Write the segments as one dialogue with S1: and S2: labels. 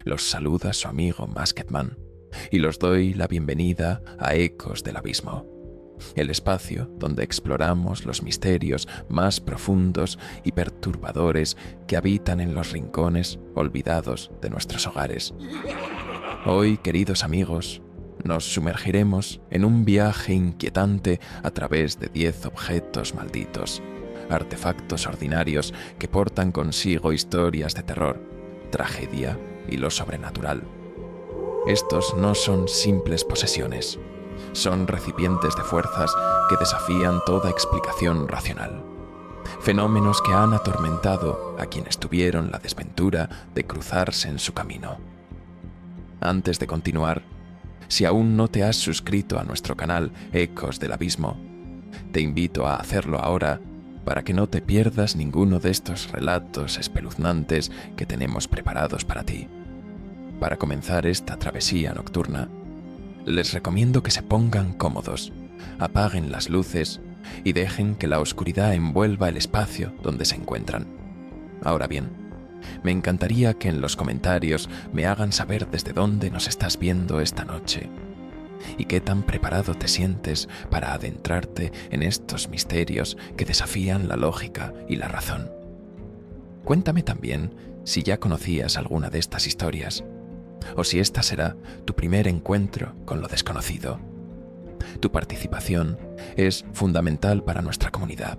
S1: Los saluda su amigo Masketman y los doy la bienvenida a Ecos del Abismo, el espacio donde exploramos los misterios más profundos y perturbadores que habitan en los rincones olvidados de nuestros hogares. Hoy, queridos amigos, nos sumergiremos en un viaje inquietante a través de 10 objetos malditos, artefactos ordinarios que portan consigo historias de terror, tragedia y lo sobrenatural. Estos no son simples posesiones, son recipientes de fuerzas que desafían toda explicación racional. Fenómenos que han atormentado a quienes tuvieron la desventura de cruzarse en su camino. Antes de continuar, si aún no te has suscrito a nuestro canal Ecos del Abismo, te invito a hacerlo ahora para que no te pierdas ninguno de estos relatos espeluznantes que tenemos preparados para ti. Para comenzar esta travesía nocturna, les recomiendo que se pongan cómodos, apaguen las luces y dejen que la oscuridad envuelva el espacio donde se encuentran. Ahora bien, me encantaría que en los comentarios me hagan saber desde dónde nos estás viendo esta noche y qué tan preparado te sientes para adentrarte en estos misterios que desafían la lógica y la razón. Cuéntame también si ya conocías alguna de estas historias o si esta será tu primer encuentro con lo desconocido. Tu participación es fundamental para nuestra comunidad,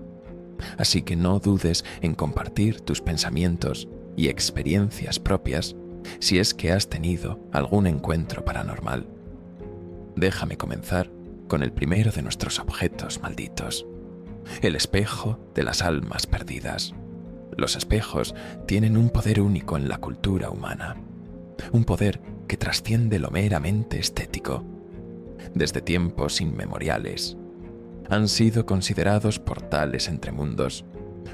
S1: así que no dudes en compartir tus pensamientos y experiencias propias si es que has tenido algún encuentro paranormal. Déjame comenzar con el primero de nuestros objetos malditos, el espejo de las almas perdidas. Los espejos tienen un poder único en la cultura humana, un poder que trasciende lo meramente estético. Desde tiempos inmemoriales, han sido considerados portales entre mundos,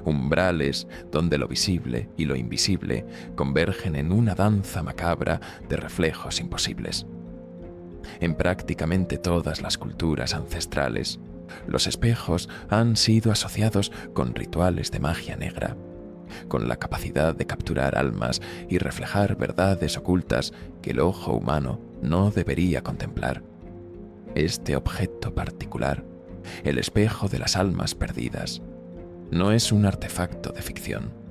S1: umbrales donde lo visible y lo invisible convergen en una danza macabra de reflejos imposibles. En prácticamente todas las culturas ancestrales, los espejos han sido asociados con rituales de magia negra, con la capacidad de capturar almas y reflejar verdades ocultas que el ojo humano no debería contemplar. Este objeto particular, el espejo de las almas perdidas, no es un artefacto de ficción,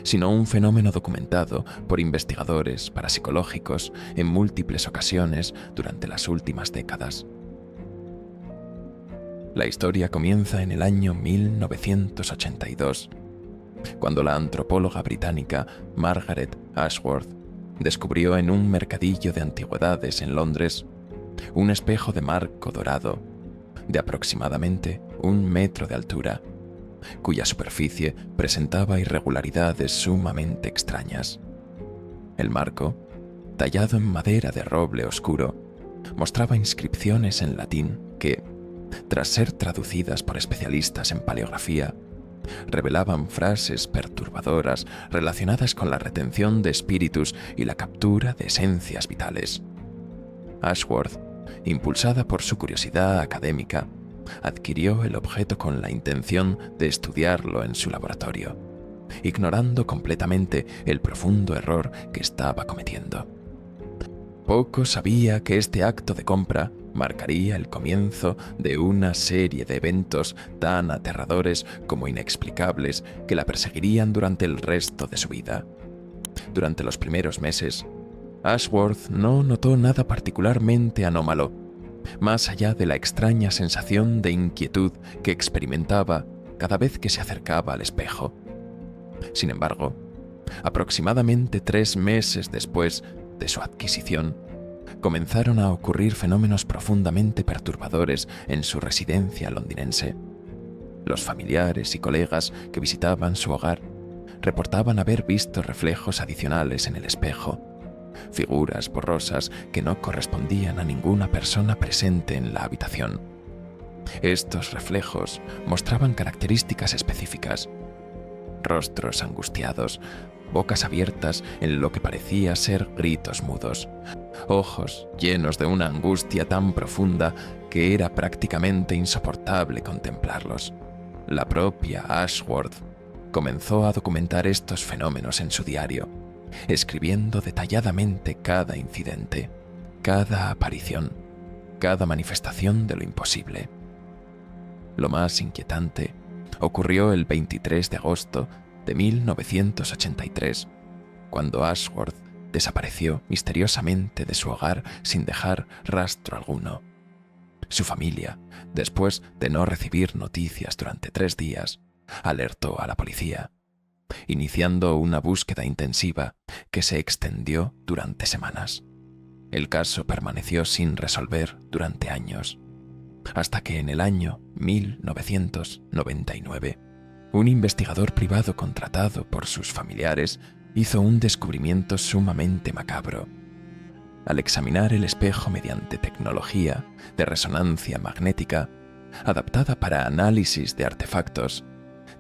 S1: sino un fenómeno documentado por investigadores parapsicológicos en múltiples ocasiones durante las últimas décadas. La historia comienza en el año 1982, cuando la antropóloga británica Margaret Ashworth descubrió en un mercadillo de antigüedades en Londres un espejo de marco dorado de aproximadamente 1 metro de altura, cuya superficie presentaba irregularidades sumamente extrañas. El marco, tallado en madera de roble oscuro, mostraba inscripciones en latín que, tras ser traducidas por especialistas en paleografía, revelaban frases perturbadoras relacionadas con la retención de espíritus y la captura de esencias vitales. Ashworth, impulsada por su curiosidad académica, adquirió el objeto con la intención de estudiarlo en su laboratorio, ignorando completamente el profundo error que estaba cometiendo. Poco sabía que este acto de compra marcaría el comienzo de una serie de eventos tan aterradores como inexplicables que la perseguirían durante el resto de su vida. Durante los primeros meses, Ashworth no notó nada particularmente anómalo, más allá de la extraña sensación de inquietud que experimentaba cada vez que se acercaba al espejo. Sin embargo, aproximadamente 3 meses después de su adquisición, comenzaron a ocurrir fenómenos profundamente perturbadores en su residencia londinense. Los familiares y colegas que visitaban su hogar reportaban haber visto reflejos adicionales en el espejo, figuras borrosas que no correspondían a ninguna persona presente en la habitación. Estos reflejos mostraban características específicas: rostros angustiados, bocas abiertas en lo que parecía ser gritos mudos, ojos llenos de una angustia tan profunda que era prácticamente insoportable contemplarlos. La propia Ashworth comenzó a documentar estos fenómenos en su diario, escribiendo detalladamente cada incidente, cada aparición, cada manifestación de lo imposible. Lo más inquietante ocurrió el 23 de agosto de 1983, cuando Ashworth desapareció misteriosamente de su hogar sin dejar rastro alguno. Su familia, después de no recibir noticias durante 3 días, alertó a la policía, iniciando una búsqueda intensiva que se extendió durante semanas. El caso permaneció sin resolver durante años, hasta que en el año 1999, un investigador privado contratado por sus familiares hizo un descubrimiento sumamente macabro. Al examinar el espejo mediante tecnología de resonancia magnética, adaptada para análisis de artefactos,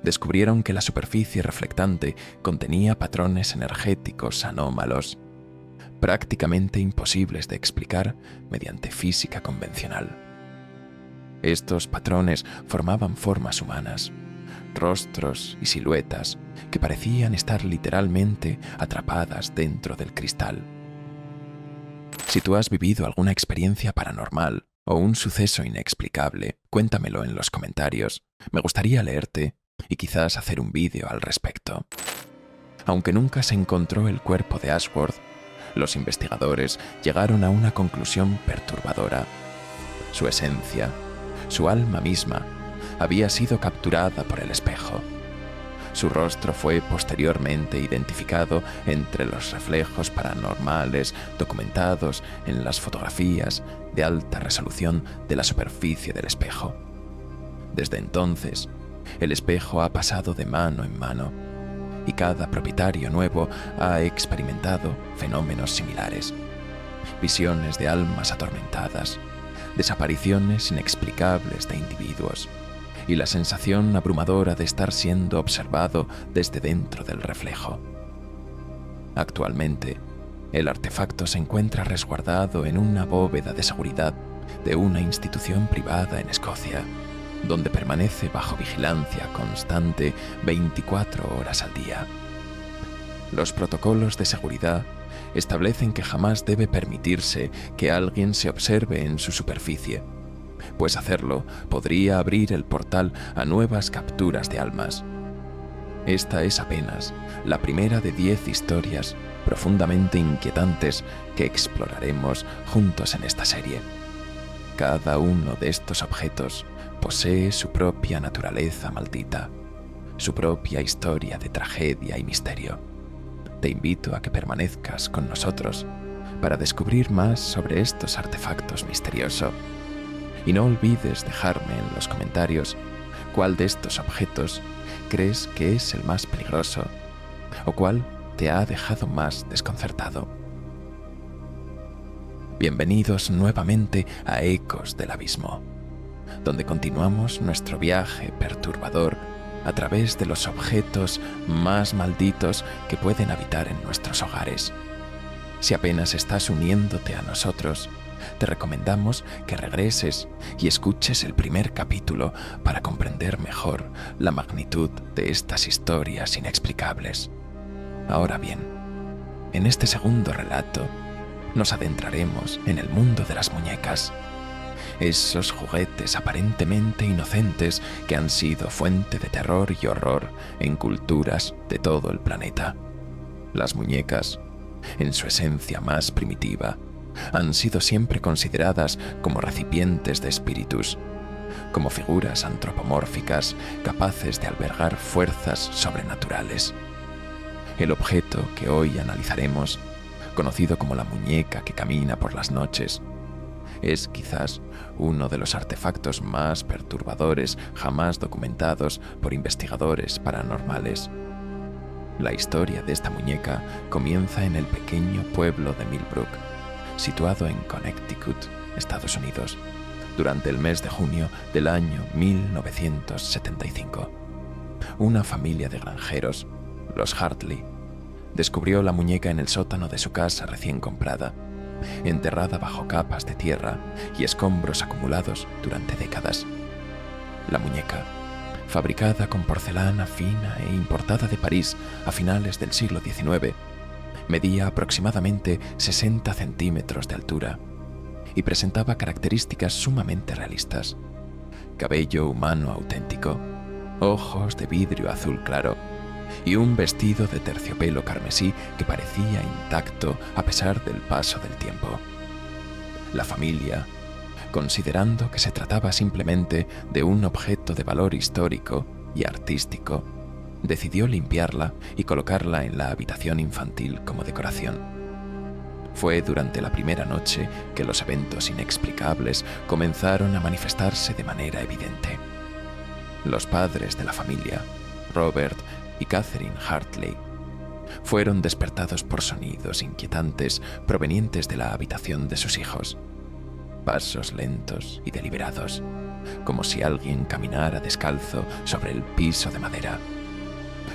S1: descubrieron que la superficie reflectante contenía patrones energéticos anómalos, prácticamente imposibles de explicar mediante física convencional. Estos patrones formaban formas humanas, rostros y siluetas que parecían estar literalmente atrapadas dentro del cristal. Si tú has vivido alguna experiencia paranormal o un suceso inexplicable, cuéntamelo en los comentarios. Me gustaría leerte y quizás hacer un vídeo al respecto. Aunque nunca se encontró el cuerpo de Ashworth, los investigadores llegaron a una conclusión perturbadora. Su esencia, su alma misma, había sido capturada por el espejo. Su rostro fue posteriormente identificado entre los reflejos paranormales documentados en las fotografías de alta resolución de la superficie del espejo. Desde entonces, el espejo ha pasado de mano en mano y cada propietario nuevo ha experimentado fenómenos similares: visiones de almas atormentadas, desapariciones inexplicables de individuos y la sensación abrumadora de estar siendo observado desde dentro del reflejo. Actualmente, el artefacto se encuentra resguardado en una bóveda de seguridad de una institución privada en Escocia, donde permanece bajo vigilancia constante 24 horas al día. Los protocolos de seguridad establecen que jamás debe permitirse que alguien se observe en su superficie, pues hacerlo podría abrir el portal a nuevas capturas de almas. Esta es apenas la primera de 10 historias profundamente inquietantes que exploraremos juntos en esta serie. Cada uno de estos objetos posee su propia naturaleza maldita, su propia historia de tragedia y misterio. Te invito a que permanezcas con nosotros para descubrir más sobre estos artefactos misteriosos. Y no olvides dejarme en los comentarios cuál de estos objetos crees que es el más peligroso o cuál te ha dejado más desconcertado. Bienvenidos nuevamente a Ecos del Abismo, donde continuamos nuestro viaje perturbador a través de los objetos más malditos que pueden habitar en nuestros hogares. Si apenas estás uniéndote a nosotros, te recomendamos que regreses y escuches el primer capítulo para comprender mejor la magnitud de estas historias inexplicables. Ahora bien, en este segundo relato nos adentraremos en el mundo de las muñecas, esos juguetes aparentemente inocentes que han sido fuente de terror y horror en culturas de todo el planeta. Las muñecas, en su esencia más primitiva, han sido siempre consideradas como recipientes de espíritus, como figuras antropomórficas capaces de albergar fuerzas sobrenaturales. El objeto que hoy analizaremos, conocido como la muñeca que camina por las noches, es quizás uno de los artefactos más perturbadores jamás documentados por investigadores paranormales. La historia de esta muñeca comienza en el pequeño pueblo de Millbrook, situado en Connecticut, Estados Unidos, durante el mes de junio del año 1975. Una familia de granjeros, los Hartley, descubrió la muñeca en el sótano de su casa recién comprada, enterrada bajo capas de tierra y escombros acumulados durante décadas. La muñeca, fabricada con porcelana fina e importada de París a finales del siglo XIX, Medía aproximadamente 60 centímetros de altura y presentaba características sumamente realistas. Cabello humano auténtico, ojos de vidrio azul claro y un vestido de terciopelo carmesí que parecía intacto a pesar del paso del tiempo. La familia, considerando que se trataba simplemente de un objeto de valor histórico y artístico, decidió limpiarla y colocarla en la habitación infantil como decoración. Fue durante la primera noche que los eventos inexplicables comenzaron a manifestarse de manera evidente. Los padres de la familia, Robert y Catherine Hartley, fueron despertados por sonidos inquietantes provenientes de la habitación de sus hijos. Pasos lentos y deliberados, como si alguien caminara descalzo sobre el piso de madera.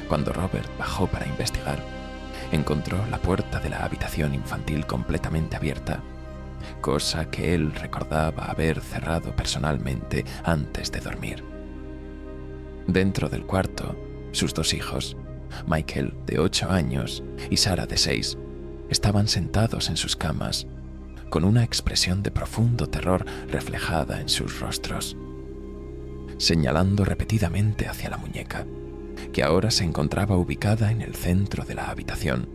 S1: Cuando Robert bajó para investigar, encontró la puerta de la habitación infantil completamente abierta, cosa que él recordaba haber cerrado personalmente antes de dormir. Dentro del cuarto, sus dos hijos, Michael, de 8 años, y Sarah, de 6, estaban sentados en sus camas, con una expresión de profundo terror reflejada en sus rostros, señalando repetidamente hacia la muñeca, que ahora se encontraba ubicada en el centro de la habitación,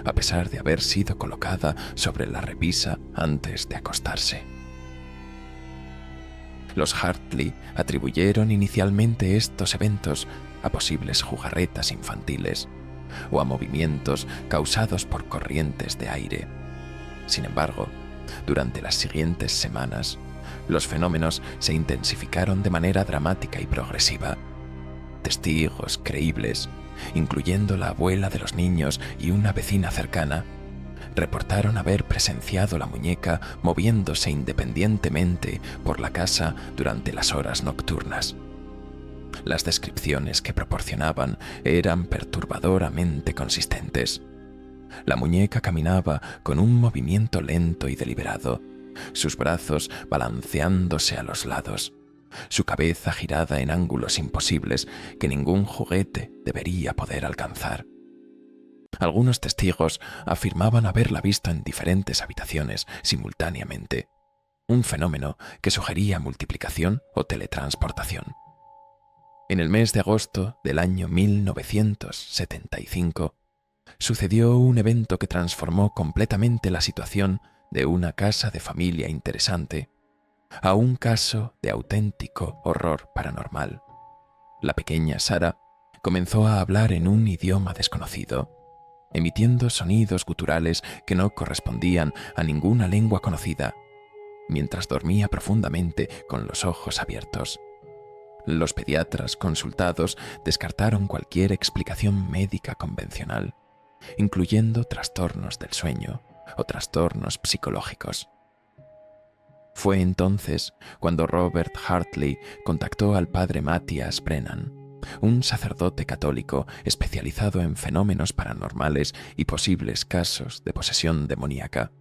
S1: a pesar de haber sido colocada sobre la repisa antes de acostarse. Los Hartley atribuyeron inicialmente estos eventos a posibles jugarretas infantiles o a movimientos causados por corrientes de aire. Sin embargo, durante las siguientes semanas, los fenómenos se intensificaron de manera dramática y progresiva. Testigos creíbles, incluyendo la abuela de los niños y una vecina cercana, reportaron haber presenciado la muñeca moviéndose independientemente por la casa durante las horas nocturnas. Las descripciones que proporcionaban eran perturbadoramente consistentes. La muñeca caminaba con un movimiento lento y deliberado, sus brazos balanceándose a los lados, su cabeza girada en ángulos imposibles que ningún juguete debería poder alcanzar. Algunos testigos afirmaban haberla visto en diferentes habitaciones simultáneamente, un fenómeno que sugería multiplicación o teletransportación. En el mes de agosto del año 1975, sucedió un evento que transformó completamente la situación de una casa de familia interesante a un caso de auténtico horror paranormal. La pequeña Sarah comenzó a hablar en un idioma desconocido, emitiendo sonidos guturales que no correspondían a ninguna lengua conocida, mientras dormía profundamente con los ojos abiertos. Los pediatras consultados descartaron cualquier explicación médica convencional, incluyendo trastornos del sueño o trastornos psicológicos. Fue entonces cuando Robert Hartley contactó al padre Matthias Brennan, un sacerdote católico especializado en fenómenos paranormales y posibles casos de posesión demoníaca.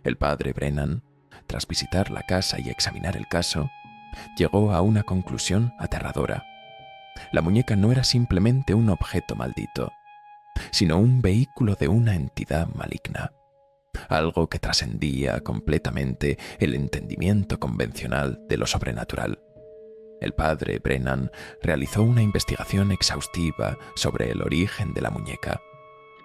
S1: El padre Brennan, tras visitar la casa y examinar el caso, llegó a una conclusión aterradora. La muñeca no era simplemente un objeto maldito, sino un vehículo de una entidad maligna, algo que trascendía completamente el entendimiento convencional de lo sobrenatural. El padre Brennan realizó una investigación exhaustiva sobre el origen de la muñeca,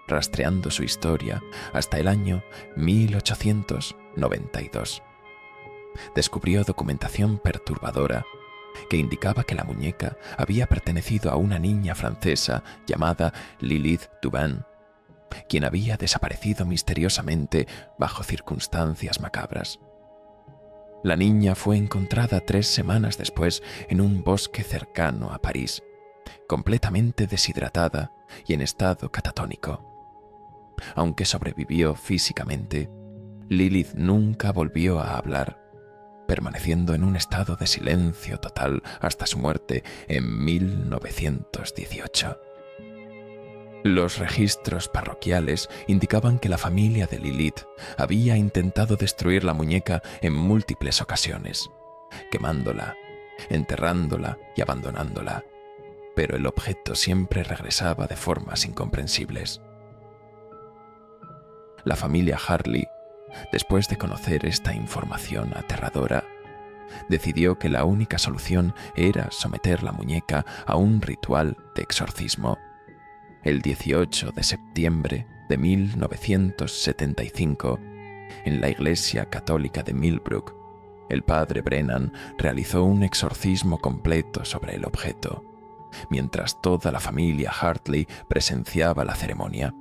S1: rastreando su historia hasta el año 1892. Descubrió documentación perturbadora que indicaba que la muñeca había pertenecido a una niña francesa llamada Lilith Dubin, quien había desaparecido misteriosamente bajo circunstancias macabras. La niña fue encontrada 3 semanas después en un bosque cercano a París, completamente deshidratada y en estado catatónico. Aunque sobrevivió físicamente, Lilith nunca volvió a hablar, permaneciendo en un estado de silencio total hasta su muerte en 1918. Los registros parroquiales indicaban que la familia de Lilith había intentado destruir la muñeca en múltiples ocasiones, quemándola, enterrándola y abandonándola, pero el objeto siempre regresaba de formas incomprensibles. La familia Hartley, después de conocer esta información aterradora, decidió que la única solución era someter la muñeca a un ritual de exorcismo. El 18 de septiembre de 1975, en la iglesia católica de Millbrook, el padre Brennan realizó un exorcismo completo sobre el objeto, mientras toda la familia Hartley presenciaba la ceremonia.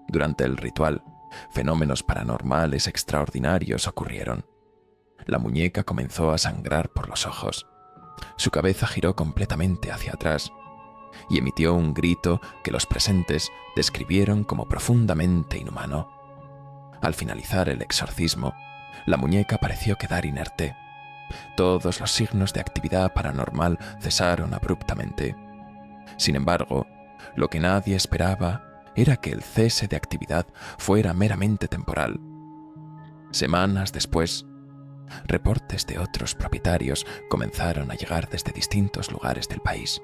S1: Durante el ritual, fenómenos paranormales extraordinarios ocurrieron. La muñeca comenzó a sangrar por los ojos. Su cabeza giró completamente hacia atrás y emitió un grito que los presentes describieron como profundamente inhumano. Al finalizar el exorcismo, la muñeca pareció quedar inerte. Todos los signos de actividad paranormal cesaron abruptamente. Sin embargo, lo que nadie esperaba era que el cese de actividad fuera meramente temporal. Semanas después, reportes de otros propietarios comenzaron a llegar desde distintos lugares del país.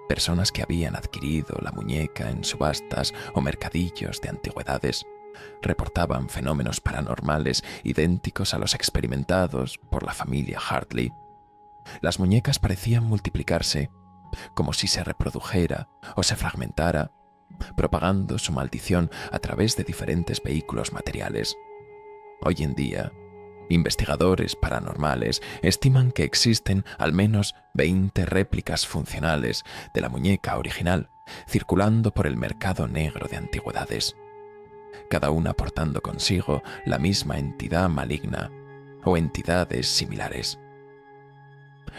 S1: Personas que habían adquirido la muñeca en subastas o mercadillos de antigüedades reportaban fenómenos paranormales idénticos a los experimentados por la familia Hartley. Las muñecas parecían multiplicarse, como si se reprodujera o se fragmentara, propagando su maldición a través de diferentes vehículos materiales. Hoy en día, investigadores paranormales estiman que existen al menos 20 réplicas funcionales de la muñeca original circulando por el mercado negro de antigüedades, cada una portando consigo la misma entidad maligna o entidades similares.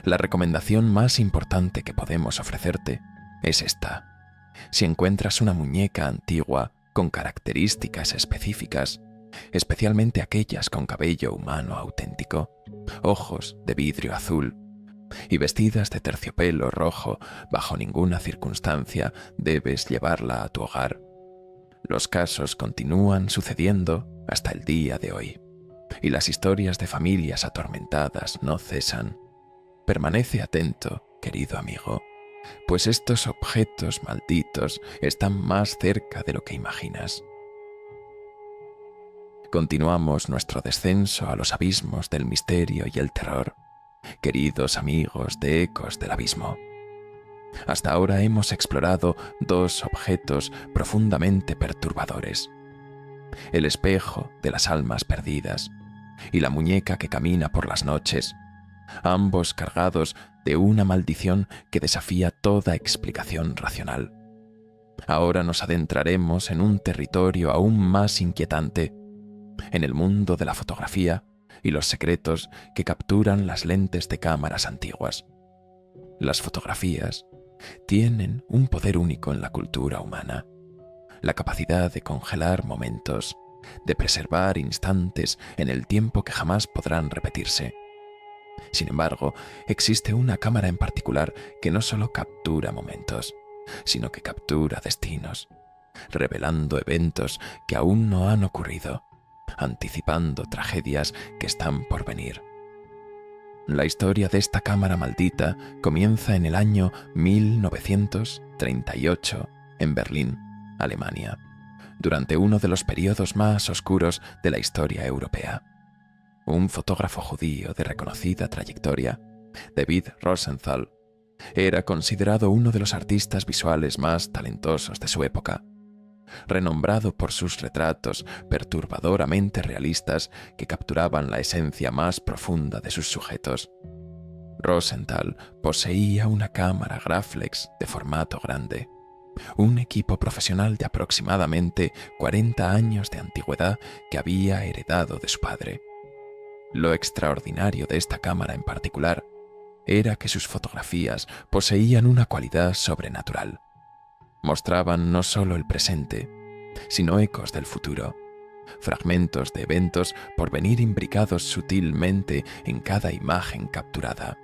S1: La recomendación más importante que podemos ofrecerte es esta. Si encuentras una muñeca antigua con características específicas, especialmente aquellas con cabello humano auténtico, ojos de vidrio azul y vestidas de terciopelo rojo, bajo ninguna circunstancia debes llevarla a tu hogar. Los casos continúan sucediendo hasta el día de hoy, y las historias de familias atormentadas no cesan. Permanece atento, querido amigo, pues estos objetos malditos están más cerca de lo que imaginas. Continuamos nuestro descenso a los abismos del misterio y el terror, queridos amigos de Ecos del Abismo. Hasta ahora hemos explorado dos objetos profundamente perturbadores: el espejo de las almas perdidas y la muñeca que camina por las noches, ambos cargados de una maldición que desafía toda explicación racional. Ahora nos adentraremos en un territorio aún más inquietante, en el mundo de la fotografía y los secretos que capturan las lentes de cámaras antiguas. Las fotografías tienen un poder único en la cultura humana: la capacidad de congelar momentos, de preservar instantes en el tiempo que jamás podrán repetirse. Sin embargo, existe una cámara en particular que no solo captura momentos, sino que captura destinos, revelando eventos que aún no han ocurrido, anticipando tragedias que están por venir. La historia de esta cámara maldita comienza en el año 1938 en Berlín, Alemania, durante uno de los periodos más oscuros de la historia europea. Un fotógrafo judío de reconocida trayectoria, David Rosenthal, era considerado uno de los artistas visuales más talentosos de su época, renombrado por sus retratos perturbadoramente realistas que capturaban la esencia más profunda de sus sujetos. Rosenthal poseía una cámara Graflex de formato grande, un equipo profesional de aproximadamente 40 años de antigüedad que había heredado de su padre. Lo extraordinario de esta cámara en particular era que sus fotografías poseían una cualidad sobrenatural. Mostraban no solo el presente, sino ecos del futuro, fragmentos de eventos por venir imbricados sutilmente en cada imagen capturada.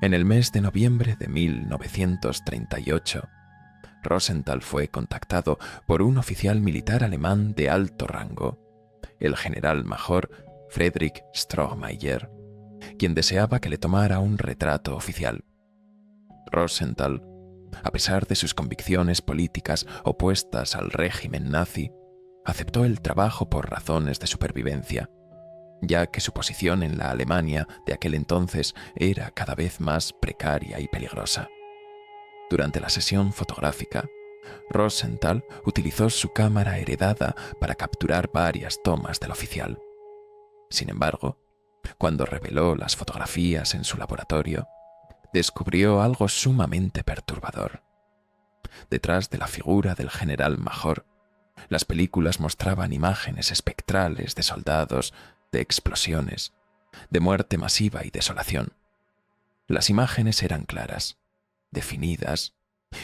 S1: En el mes de noviembre de 1938, Rosenthal fue contactado por un oficial militar alemán de alto rango, el general major Friedrich Strohmayer, quien deseaba que le tomara un retrato oficial. Rosenthal, a pesar de sus convicciones políticas opuestas al régimen nazi, aceptó el trabajo por razones de supervivencia, ya que su posición en la Alemania de aquel entonces era cada vez más precaria y peligrosa. Durante la sesión fotográfica, Rosenthal utilizó su cámara heredada para capturar varias tomas del oficial. Sin embargo, cuando reveló las fotografías en su laboratorio, descubrió algo sumamente perturbador. Detrás de la figura del general Major, las películas mostraban imágenes espectrales de soldados, de explosiones, de muerte masiva y desolación. Las imágenes eran claras, definidas,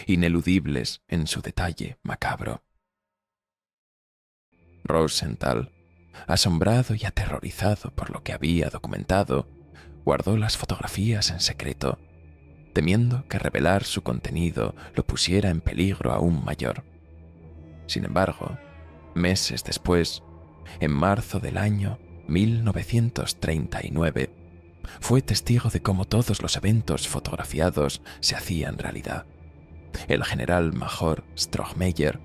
S1: ineludibles en su detalle macabro. Rosenthal, asombrado y aterrorizado por lo que había documentado, guardó las fotografías en secreto, temiendo que revelar su contenido lo pusiera en peligro aún mayor. Sin embargo, meses después, en marzo del año 1939, fue testigo de cómo todos los eventos fotografiados se hacían realidad. El general Major Strohmeyer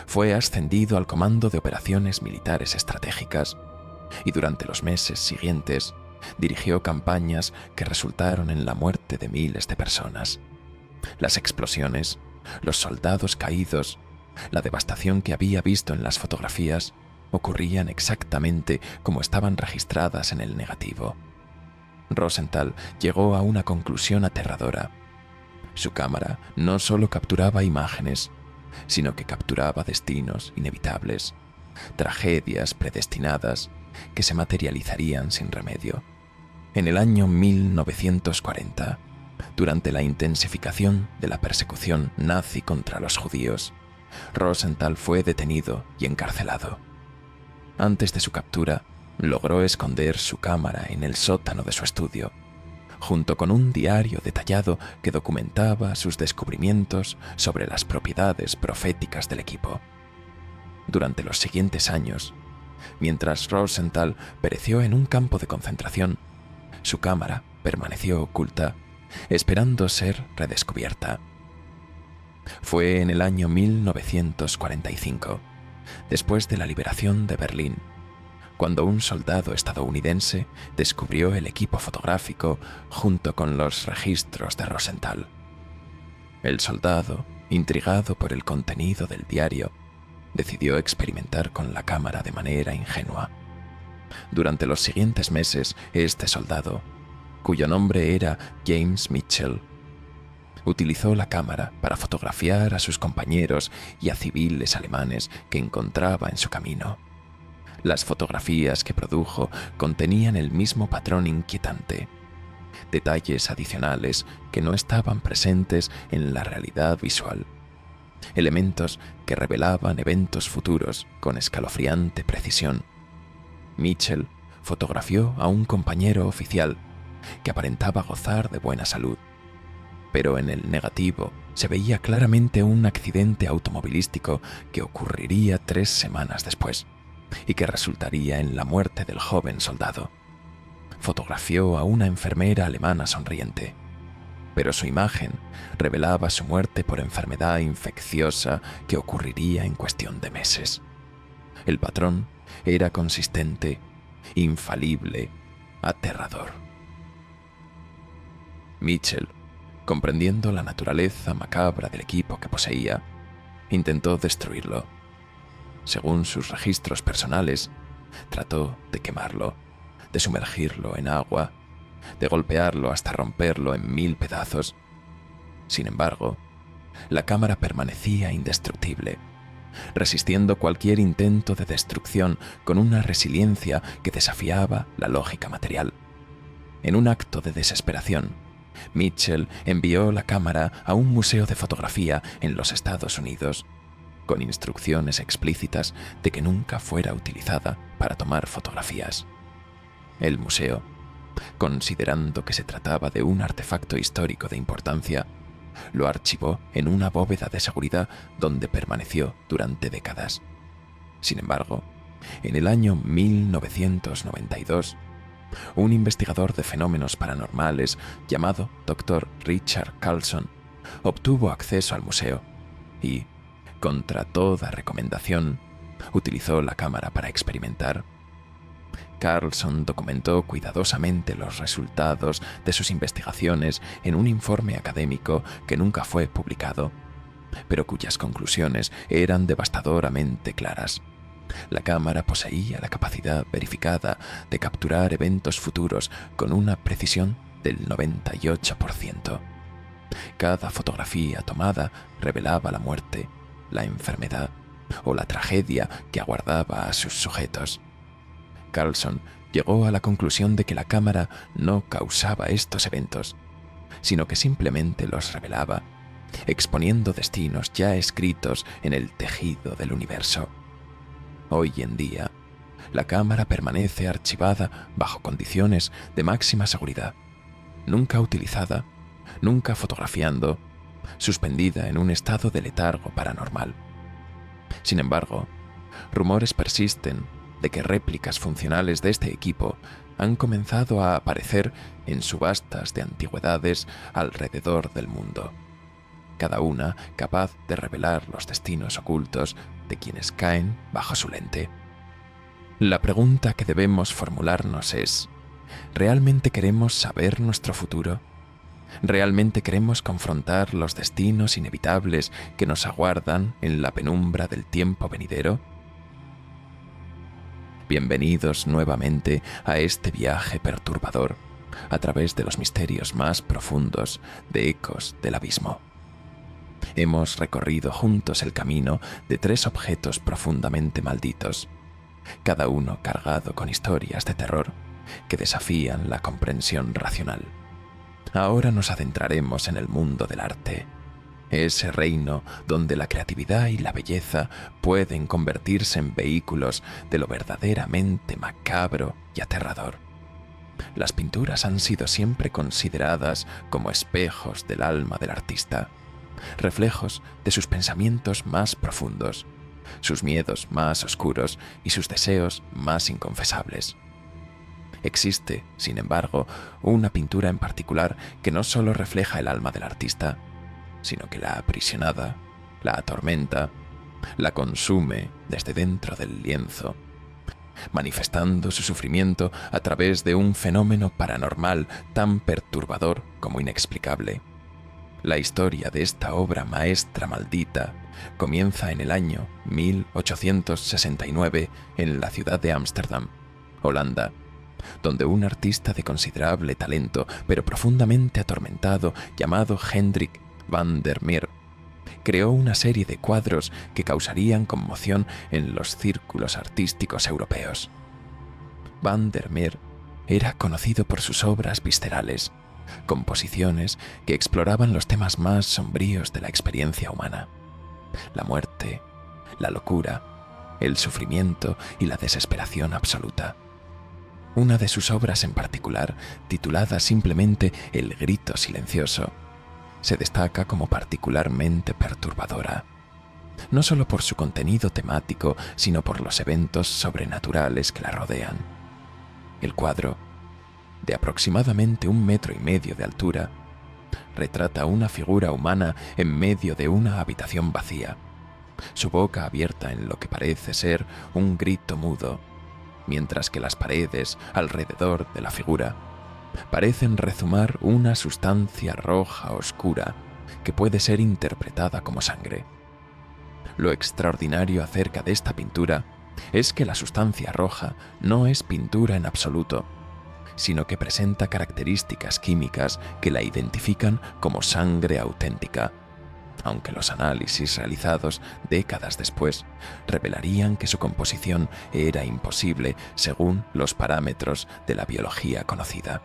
S1: fue ascendido al comando de operaciones militares estratégicas y durante los meses siguientes dirigió campañas que resultaron en la muerte de miles de personas. Las explosiones, los soldados caídos, la devastación que había visto en las fotografías ocurrían exactamente como estaban registradas en el negativo. Rosenthal llegó a una conclusión aterradora. Su cámara no solo capturaba imágenes, sino que capturaba destinos inevitables, tragedias predestinadas que se materializarían sin remedio. En el año 1940, durante la intensificación de la persecución nazi contra los judíos, Rosenthal fue detenido y encarcelado. Antes de su captura, logró esconder su cámara en el sótano de su estudio, junto con un diario detallado que documentaba sus descubrimientos sobre las propiedades proféticas del equipo. Durante los siguientes años, mientras Rosenthal pereció en un campo de concentración, su cámara permaneció oculta, esperando ser redescubierta. Fue en el año 1945, después de la liberación de Berlín, cuando un soldado estadounidense descubrió el equipo fotográfico junto con los registros de Rosenthal. El soldado, intrigado por el contenido del diario, decidió experimentar con la cámara de manera ingenua. Durante los siguientes meses, este soldado, cuyo nombre era James Mitchell, utilizó la cámara para fotografiar a sus compañeros y a civiles alemanes que encontraba en su camino. Las fotografías que produjo contenían el mismo patrón inquietante, detalles adicionales que no estaban presentes en la realidad visual, elementos que revelaban eventos futuros con escalofriante precisión. Mitchell fotografió a un compañero oficial que aparentaba gozar de buena salud, pero en el negativo se veía claramente un accidente automovilístico que ocurriría 3 semanas después y que resultaría en la muerte del joven soldado. Fotografió a una enfermera alemana sonriente, pero su imagen revelaba su muerte por enfermedad infecciosa que ocurriría en cuestión de meses. El patrón era consistente, infalible, aterrador. Mitchell, comprendiendo la naturaleza macabra del equipo que poseía, intentó destruirlo. Según sus registros personales, trató de quemarlo, de sumergirlo en agua, de golpearlo hasta romperlo en 1000 pedazos. Sin embargo, la cámara permanecía indestructible, resistiendo cualquier intento de destrucción con una resiliencia que desafiaba la lógica material. En un acto de desesperación, Mitchell envió la cámara a un museo de fotografía en los Estados Unidos, con instrucciones explícitas de que nunca fuera utilizada para tomar fotografías. El museo, considerando que se trataba de un artefacto histórico de importancia, lo archivó en una bóveda de seguridad donde permaneció durante décadas. Sin embargo, en el año 1992, un investigador de fenómenos paranormales llamado Dr. Richard Carlson obtuvo acceso al museo y, contra toda recomendación, Utilizó la cámara para experimentar. Carlson documentó cuidadosamente los resultados de sus investigaciones en un informe académico que nunca fue publicado, pero cuyas conclusiones eran devastadoramente claras. La cámara poseía la capacidad verificada de capturar eventos futuros con una precisión del 98%. Cada fotografía tomada revelaba la muerte, la enfermedad o la tragedia que aguardaba a sus sujetos. Carlson llegó a la conclusión de que la cámara no causaba estos eventos, sino que simplemente los revelaba, exponiendo destinos ya escritos en el tejido del universo. Hoy en día, la cámara permanece archivada bajo condiciones de máxima seguridad, nunca utilizada, nunca fotografiando, suspendida en un estado de letargo paranormal. Sin embargo, rumores persisten de que réplicas funcionales de este equipo han comenzado a aparecer en subastas de antigüedades alrededor del mundo, cada una capaz de revelar los destinos ocultos de quienes caen bajo su lente. La pregunta que debemos formularnos es: ¿realmente queremos saber nuestro futuro? ¿Realmente queremos confrontar los destinos inevitables que nos aguardan en la penumbra del tiempo venidero? Bienvenidos nuevamente a este viaje perturbador a través de los misterios más profundos de Ecos del Abismo. Hemos recorrido juntos el camino de 3 objetos profundamente malditos, cada uno cargado con historias de terror que desafían la comprensión racional. Ahora nos adentraremos en el mundo del arte, ese reino donde la creatividad y la belleza pueden convertirse en vehículos de lo verdaderamente macabro y aterrador. Las pinturas han sido siempre consideradas como espejos del alma del artista, reflejos de sus pensamientos más profundos, sus miedos más oscuros y sus deseos más inconfesables. Existe, sin embargo, una pintura en particular que no solo refleja el alma del artista, sino que la aprisionada, la atormenta, la consume desde dentro del lienzo, manifestando su sufrimiento a través de un fenómeno paranormal tan perturbador como inexplicable. La historia de esta obra maestra maldita comienza en el año 1869 en la ciudad de Ámsterdam, Holanda, donde un artista de considerable talento, pero profundamente atormentado, llamado Hendrik van der Meer, creó una serie de cuadros que causarían conmoción en los círculos artísticos europeos. Van der Meer era conocido por sus obras viscerales, composiciones que exploraban los temas más sombríos de la experiencia humana: la muerte, la locura, el sufrimiento y la desesperación absoluta. Una de sus obras en particular, titulada simplemente El grito silencioso, se destaca como particularmente perturbadora, no solo por su contenido temático, sino por los eventos sobrenaturales que la rodean. El cuadro, de aproximadamente 1,5 metros de altura, retrata una figura humana en medio de una habitación vacía, su boca abierta en lo que parece ser un grito mudo, mientras que las paredes alrededor de la figura parecen rezumar una sustancia roja oscura que puede ser interpretada como sangre. Lo extraordinario acerca de esta pintura es que la sustancia roja no es pintura en absoluto, sino que presenta características químicas que la identifican como sangre auténtica, aunque los análisis realizados décadas después revelarían que su composición era imposible según los parámetros de la biología conocida.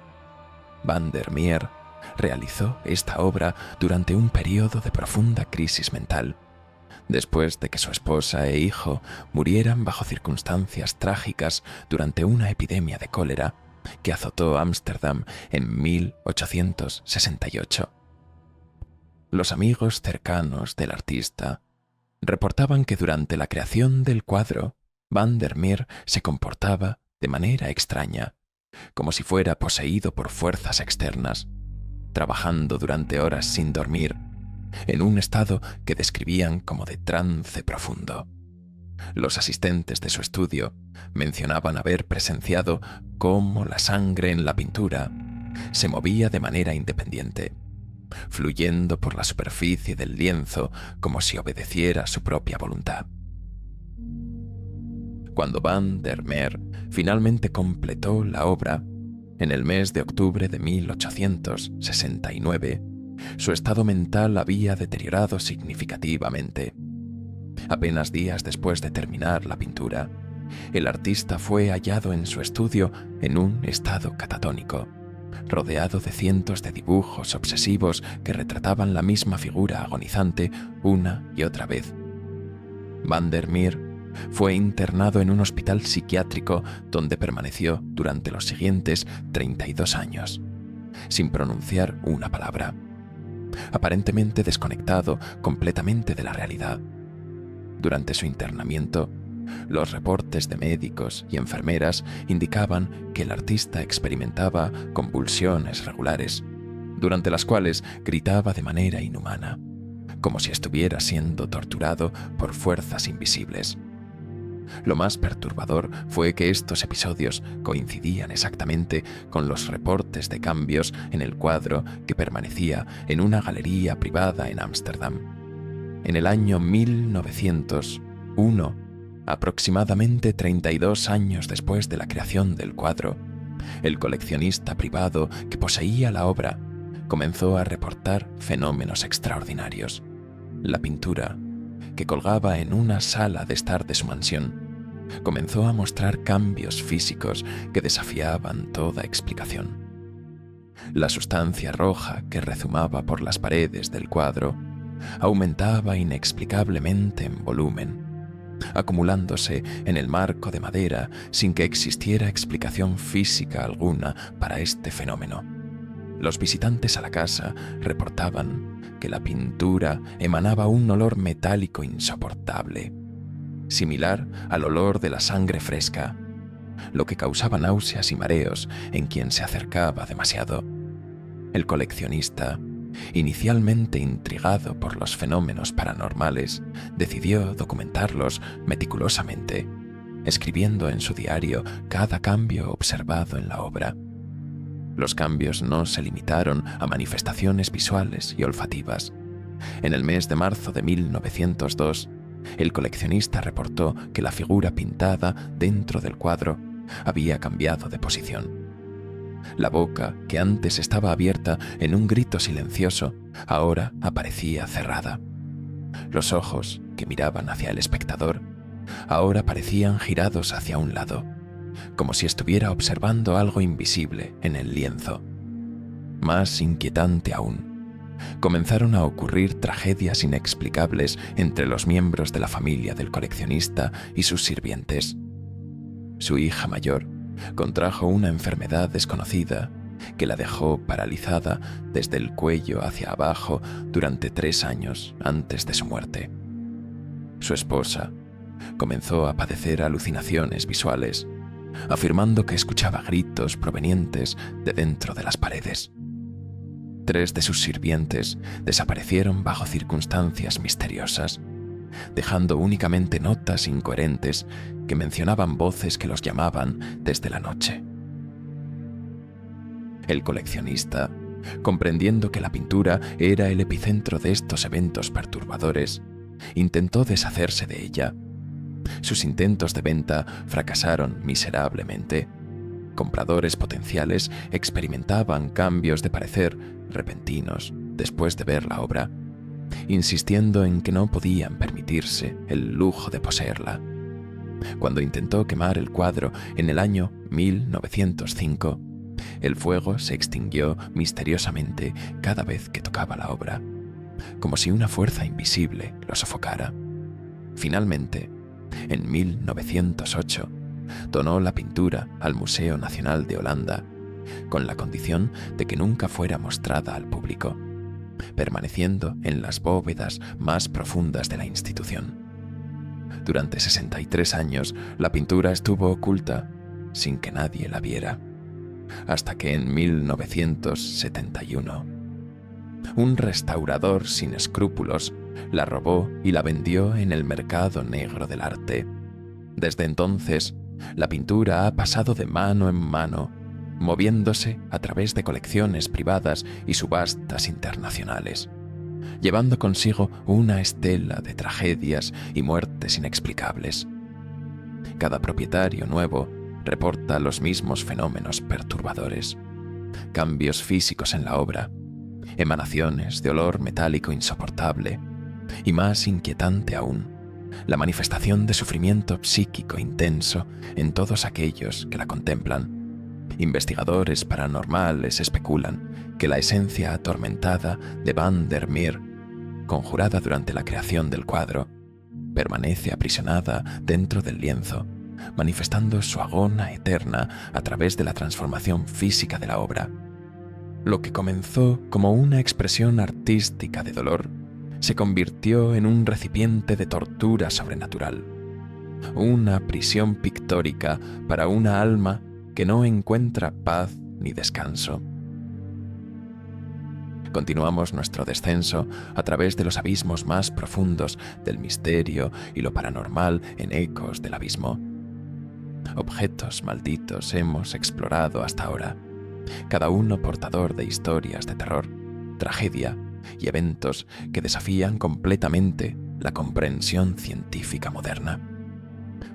S1: Van der Meer realizó esta obra durante un periodo de profunda crisis mental, después de que su esposa e hijo murieran bajo circunstancias trágicas durante una epidemia de cólera que azotó Ámsterdam en 1868. Los amigos cercanos del artista reportaban que durante la creación del cuadro, Van der Meer se comportaba de manera extraña, como si fuera poseído por fuerzas externas, trabajando durante horas sin dormir, en un estado que describían como de trance profundo. Los asistentes de su estudio mencionaban haber presenciado cómo la sangre en la pintura se movía de manera independiente, fluyendo por la superficie del lienzo como si obedeciera a su propia voluntad. Cuando Van der Meer finalmente completó la obra, en el mes de octubre de 1869, su estado mental había deteriorado significativamente. Apenas días después de terminar la pintura, el artista fue hallado en su estudio en un estado catatónico, rodeado de cientos de dibujos obsesivos que retrataban la misma figura agonizante una y otra vez. Van der Meer fue internado en un hospital psiquiátrico donde permaneció durante los siguientes 32 años, sin pronunciar una palabra, aparentemente desconectado completamente de la realidad. Durante su internamiento, los reportes de médicos y enfermeras indicaban que el artista experimentaba convulsiones regulares, durante las cuales gritaba de manera inhumana, como si estuviera siendo torturado por fuerzas invisibles. Lo más perturbador fue que estos episodios coincidían exactamente con los reportes de cambios en el cuadro que permanecía en una galería privada en Ámsterdam. En el año 1901, aproximadamente 32 años después de la creación del cuadro, el coleccionista privado que poseía la obra comenzó a reportar fenómenos extraordinarios. La pintura, que colgaba en una sala de estar de su mansión, comenzó a mostrar cambios físicos que desafiaban toda explicación. La sustancia roja que rezumaba por las paredes del cuadro aumentaba inexplicablemente en volumen, acumulándose en el marco de madera sin que existiera explicación física alguna para este fenómeno. Los visitantes a la casa reportaban que la pintura emanaba un olor metálico insoportable, similar al olor de la sangre fresca, lo que causaba náuseas y mareos en quien se acercaba demasiado. El coleccionista, inicialmente intrigado por los fenómenos paranormales, decidió documentarlos meticulosamente, escribiendo en su diario cada cambio observado en la obra. Los cambios no se limitaron a manifestaciones visuales y olfativas. En el mes de marzo de 1902, el coleccionista reportó que la figura pintada dentro del cuadro había cambiado de posición. La boca, que antes estaba abierta en un grito silencioso, ahora aparecía cerrada. Los ojos, que miraban hacia el espectador, ahora parecían girados hacia un lado, como si estuviera observando algo invisible en el lienzo. Más inquietante aún, comenzaron a ocurrir tragedias inexplicables entre los miembros de la familia del coleccionista y sus sirvientes. Su hija mayor contrajo una enfermedad desconocida que la dejó paralizada desde el cuello hacia abajo durante 3 años antes de su muerte. Su esposa comenzó a padecer alucinaciones visuales, afirmando que escuchaba gritos provenientes de dentro de las paredes. 3 de sus sirvientes desaparecieron bajo circunstancias misteriosas, dejando únicamente notas incoherentes que mencionaban voces que los llamaban desde la noche. El coleccionista, comprendiendo que la pintura era el epicentro de estos eventos perturbadores, intentó deshacerse de ella. Sus intentos de venta fracasaron miserablemente. Compradores potenciales experimentaban cambios de parecer repentinos después de ver la obra, insistiendo en que no podían permitirse el lujo de poseerla. Cuando intentó quemar el cuadro en el año 1905, el fuego se extinguió misteriosamente cada vez que tocaba la obra, como si una fuerza invisible lo sofocara. Finalmente, en 1908, donó la pintura al Museo Nacional de Holanda, con la condición de que nunca fuera mostrada al público, permaneciendo en las bóvedas más profundas de la institución. Durante 63 años, la pintura estuvo oculta sin que nadie la viera, hasta que en 1971, un restaurador sin escrúpulos la robó y la vendió en el mercado negro del arte, Desde entonces, la pintura ha pasado de mano en mano, moviéndose a través de colecciones privadas y subastas internacionales, llevando consigo una estela de tragedias y muertes inexplicables. Cada propietario nuevo reporta los mismos fenómenos perturbadores: cambios físicos en la obra, emanaciones de olor metálico insoportable y, más inquietante aún, la manifestación de sufrimiento psíquico intenso en todos aquellos que la contemplan. Investigadores paranormales especulan que la esencia atormentada de Van der Meer, conjurada durante la creación del cuadro, permanece aprisionada dentro del lienzo, manifestando su agona eterna a través de la transformación física de la obra. Lo que comenzó como una expresión artística de dolor se convirtió en un recipiente de tortura sobrenatural, una prisión pictórica para una alma que no encuentra paz ni descanso. Continuamos nuestro descenso a través de los abismos más profundos del misterio y lo paranormal en Ecos del Abismo. Objetos malditos hemos explorado hasta ahora, cada uno portador de historias de terror, tragedia y eventos que desafían completamente la comprensión científica moderna.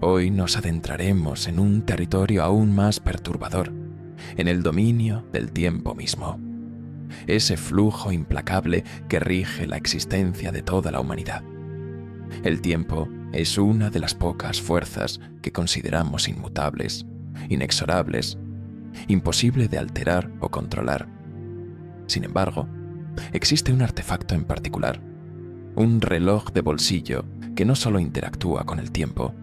S1: Hoy nos adentraremos en un territorio aún más perturbador, en el dominio del tiempo mismo, ese flujo implacable que rige la existencia de toda la humanidad. El tiempo es una de las pocas fuerzas que consideramos inmutables, inexorables, imposible de alterar o controlar. Sin embargo, existe un artefacto en particular, un reloj de bolsillo que no solo interactúa con el tiempo,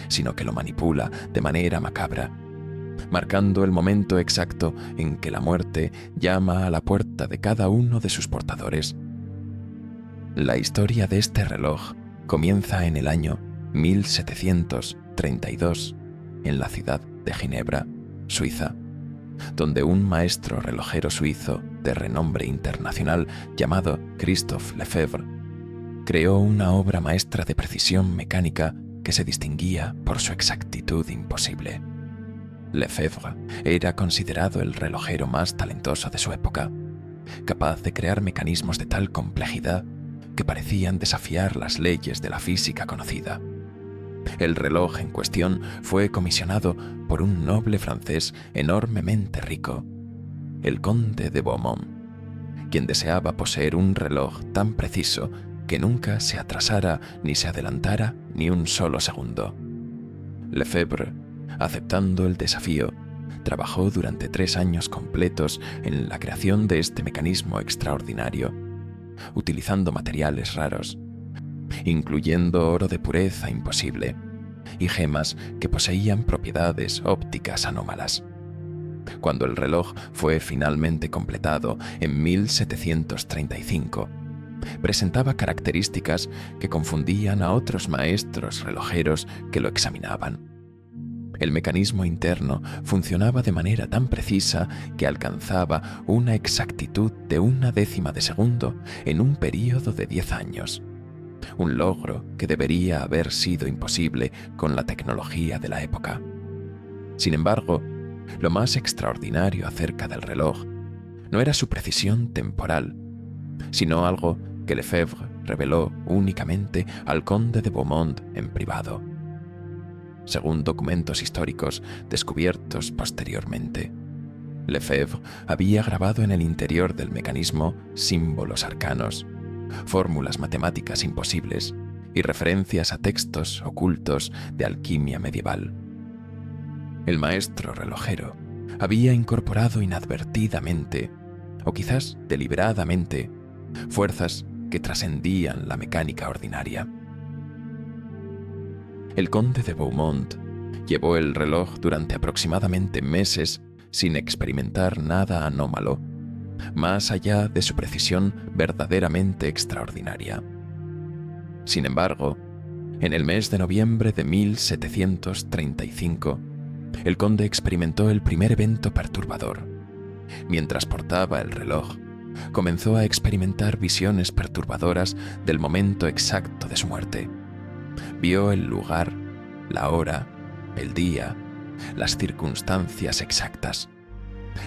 S1: sino que lo manipula de manera macabra, marcando el momento exacto en que la muerte llama a la puerta de cada uno de sus portadores. La historia de este reloj comienza en el año 1732 en la ciudad de Ginebra, Suiza, donde un maestro relojero suizo de renombre internacional llamado Christophe Lefebvre creó una obra maestra de precisión mecánica que se distinguía por su exactitud imposible. Lefebvre era considerado el relojero más talentoso de su época, capaz de crear mecanismos de tal complejidad que parecían desafiar las leyes de la física conocida. El reloj en cuestión fue comisionado por un noble francés enormemente rico, el conde de Beaumont, quien deseaba poseer un reloj tan preciso que nunca se atrasara ni se adelantara ni un solo segundo. Lefebvre, aceptando el desafío, trabajó durante 3 años completos en la creación de este mecanismo extraordinario, utilizando materiales raros, incluyendo oro de pureza imposible y gemas que poseían propiedades ópticas anómalas. Cuando el reloj fue finalmente completado en 1735, presentaba características que confundían a otros maestros relojeros que lo examinaban. El mecanismo interno funcionaba de manera tan precisa que alcanzaba una exactitud de 1/10 de segundo en un período de 10 años, un logro que debería haber sido imposible con la tecnología de la época. Sin embargo, lo más extraordinario acerca del reloj no era su precisión temporal, sino algo que Lefebvre reveló únicamente al conde de Beaumont en privado. Según documentos históricos descubiertos posteriormente, Lefebvre había grabado en el interior del mecanismo símbolos arcanos, fórmulas matemáticas imposibles y referencias a textos ocultos de alquimia medieval. El maestro relojero había incorporado inadvertidamente, o quizás deliberadamente, fuerzas que trascendían la mecánica ordinaria. El conde de Beaumont llevó el reloj durante aproximadamente meses sin experimentar nada anómalo, más allá de su precisión verdaderamente extraordinaria. Sin embargo, en el mes de noviembre de 1735, el conde experimentó el primer evento perturbador. Mientras portaba el reloj, comenzó a experimentar visiones perturbadoras del momento exacto de su muerte. Vio el lugar, la hora, el día, las circunstancias exactas.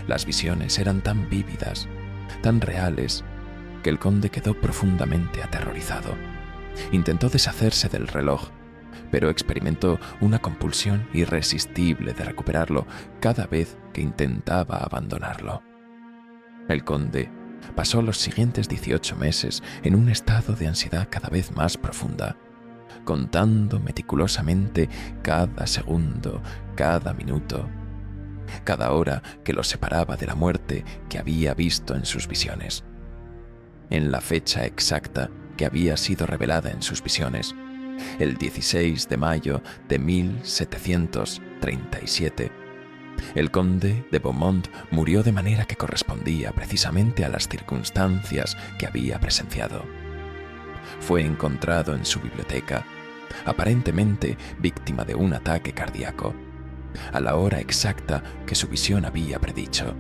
S1: Las visiones eran tan vívidas, tan reales, que el conde quedó profundamente aterrorizado. Intentó deshacerse del reloj, pero experimentó una compulsión irresistible de recuperarlo cada vez que intentaba abandonarlo. El conde pasó los siguientes 18 meses en un estado de ansiedad cada vez más profunda, contando meticulosamente cada segundo, cada minuto, cada hora que lo separaba de la muerte que había visto en sus visiones. En la fecha exacta que había sido revelada en sus visiones, el 16 de mayo de 1737, el conde de Beaumont murió de manera que correspondía precisamente a las circunstancias que había presenciado. Fue encontrado en su biblioteca, aparentemente víctima de un ataque cardíaco, a la hora exacta que su visión había predicho.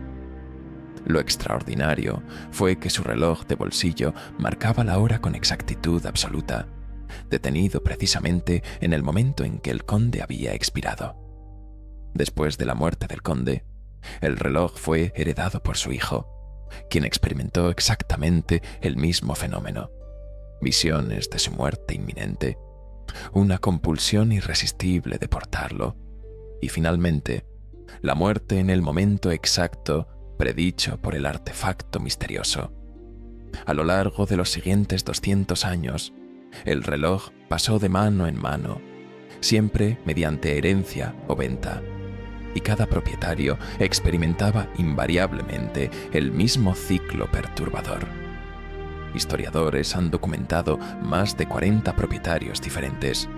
S1: Lo extraordinario fue que su reloj de bolsillo marcaba la hora con exactitud absoluta, detenido precisamente en el momento en que el conde había expirado. Después de la muerte del conde, el reloj fue heredado por su hijo, quien experimentó exactamente el mismo fenómeno. Visiones de su muerte inminente, una compulsión irresistible de portarlo, y finalmente, la muerte en el momento exacto predicho por el artefacto misterioso. A lo largo de los siguientes 200 años, el reloj pasó de mano en mano, siempre mediante herencia o venta, y cada propietario experimentaba invariablemente el mismo ciclo perturbador. Historiadores han documentado más de 40 propietarios diferentes,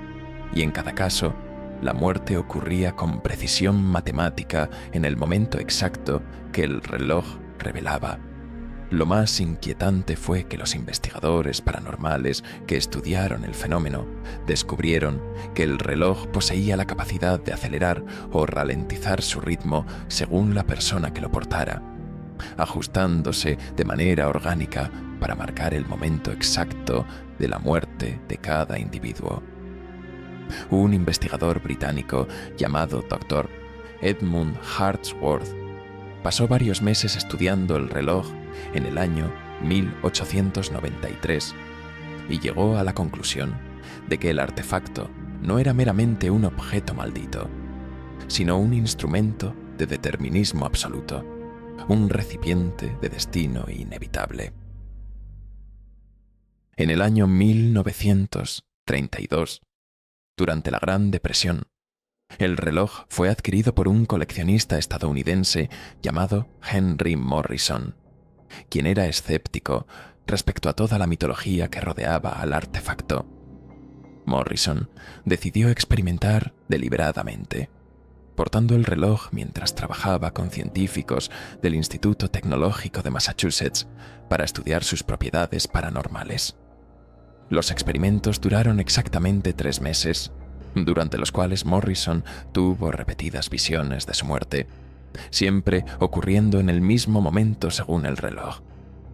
S1: y en cada caso, la muerte ocurría con precisión matemática en el momento exacto que el reloj revelaba. Lo más inquietante fue que los investigadores paranormales que estudiaron el fenómeno descubrieron que el reloj poseía la capacidad de acelerar o ralentizar su ritmo según la persona que lo portara, ajustándose de manera orgánica para marcar el momento exacto de la muerte de cada individuo. Un investigador británico llamado Dr. Edmund Hartsworth pasó varios meses estudiando el reloj en el año 1893 y llegó a la conclusión de que el artefacto no era meramente un objeto maldito, sino un instrumento de determinismo absoluto, un recipiente de destino inevitable. En el año 1932, durante la Gran Depresión, el reloj fue adquirido por un coleccionista estadounidense llamado Henry Morrison, quien era escéptico respecto a toda la mitología que rodeaba al artefacto. Morrison decidió experimentar deliberadamente, portando el reloj mientras trabajaba con científicos del Instituto Tecnológico de Massachusetts para estudiar sus propiedades paranormales. Los experimentos duraron exactamente 3 meses, durante los cuales Morrison tuvo repetidas visiones de su muerte, siempre ocurriendo en el mismo momento según el reloj.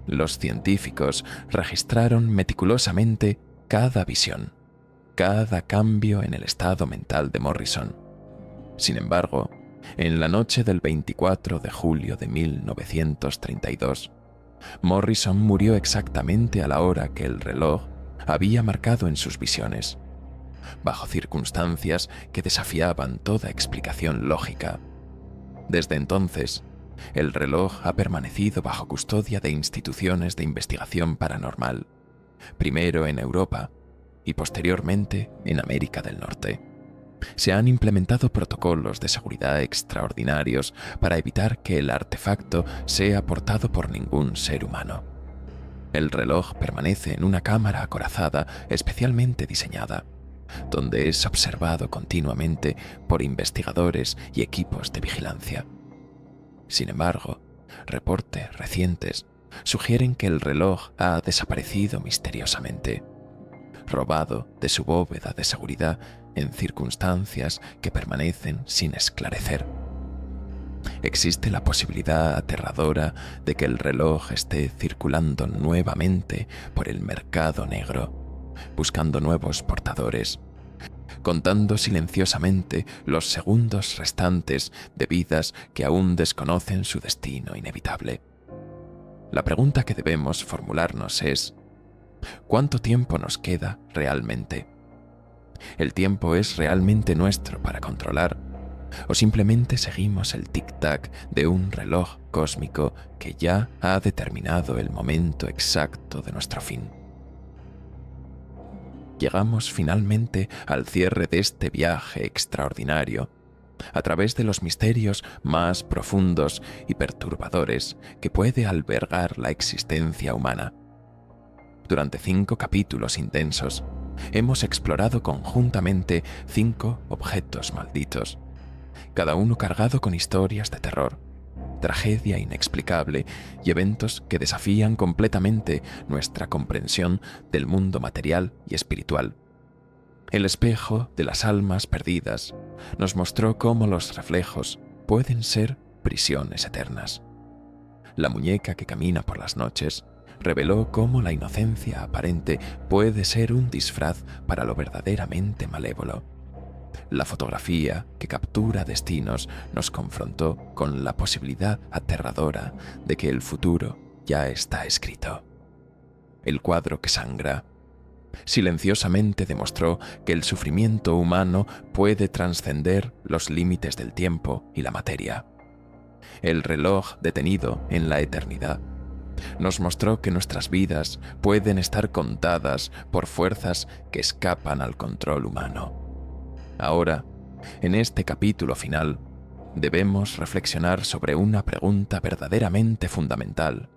S1: Los científicos registraron meticulosamente cada visión, cada cambio en el estado mental de Morrison. Sin embargo, en la noche del 24 de julio de 1932, Morrison murió exactamente a la hora que el reloj había marcado en sus visiones, bajo circunstancias que desafiaban toda explicación lógica. Desde entonces, el reloj ha permanecido bajo custodia de instituciones de investigación paranormal, primero en Europa y posteriormente en América del Norte. Se han implementado protocolos de seguridad extraordinarios para evitar que el artefacto sea portado por ningún ser humano. El reloj permanece en una cámara acorazada especialmente diseñada, donde es observado continuamente por investigadores y equipos de vigilancia. Sin embargo, reportes recientes sugieren que el reloj ha desaparecido misteriosamente, robado de su bóveda de seguridad en circunstancias que permanecen sin esclarecer. Existe la posibilidad aterradora de que el reloj esté circulando nuevamente por el mercado negro, buscando nuevos portadores, contando silenciosamente los segundos restantes de vidas que aún desconocen su destino inevitable. La pregunta que debemos formularnos es: ¿cuánto tiempo nos queda realmente? ¿El tiempo es realmente nuestro para controlar? ¿O simplemente seguimos el tic-tac de un reloj cósmico que ya ha determinado el momento exacto de nuestro fin? Llegamos finalmente al cierre de este viaje extraordinario, a través de los misterios más profundos y perturbadores que puede albergar la existencia humana. Durante 5 capítulos intensos, hemos explorado conjuntamente 5 objetos malditos, cada uno cargado con historias de terror, tragedia inexplicable y eventos que desafían completamente nuestra comprensión del mundo material y espiritual. El espejo de las almas perdidas nos mostró cómo los reflejos pueden ser prisiones eternas. La muñeca que camina por las noches reveló cómo la inocencia aparente puede ser un disfraz para lo verdaderamente malévolo. La fotografía que captura destinos nos confrontó con la posibilidad aterradora de que el futuro ya está escrito. El cuadro que sangra silenciosamente demostró que el sufrimiento humano puede trascender los límites del tiempo y la materia. El reloj detenido en la eternidad nos mostró que nuestras vidas pueden estar contadas por fuerzas que escapan al control humano. Ahora, en este capítulo final, debemos reflexionar sobre una pregunta verdaderamente fundamental,